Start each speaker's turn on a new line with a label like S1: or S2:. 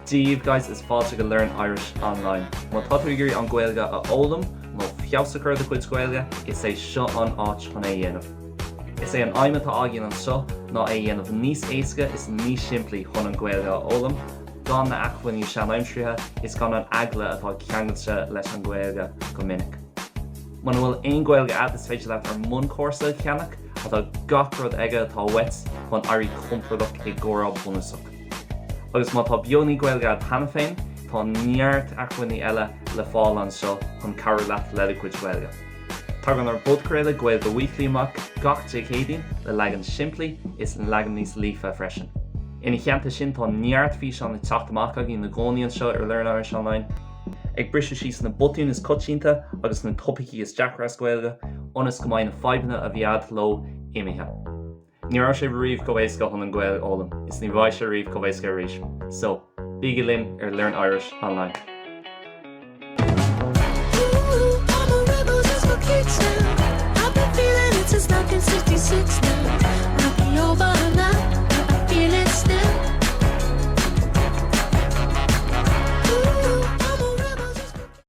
S1: Díomh guys is fáilte go learn Irish online. Má tátaigéirí an Gaeilge a ólam nó fiosachar de chuid Gaeilge is é seo an áit chun é dhéanamh. Is é an aimime tá ágin an seo ná é dhéanamh níos éasca is níos simplí chun an Gaeilge a ólam. Gan na achhainní sean aimsrithe is gan an agla atá ceangailte leis an Gaeilge go minic. Mana bhfuil aon Gaeilge ad is féidir leat ar mun córsa ceannach atá gach rud aige atá wet chun airí compradach i gcóra bunasach. Agus má tá beonaí Gaeilge ad hana féin, tá neart achhainní eile le fáil an seo chun carú leat le chuid Gaeilge. Tá gan ar budcréile Gaeilge Weekly amach gach décéadaoin le legan simplí is an legan níos lífa freisin. Ina cheanta sin tá neart fís an teacht amach agin na gcónaí seo ar Learn Irish Online. Ag brise síos na butún is cutínta agus na topicí is deachras Gaeilge, ionas go mbeidh na faibanna a bhí ad leo imithe. Ní raibh sé riomh go bhféasca chun an Gaeilge ólam, is ní bhaid sé riomh go bhféasca arís. So, bígí linn ar Learn Irish Online.
S2: I'm a rebel just for kicks now. I've been feeling it since 1966 now.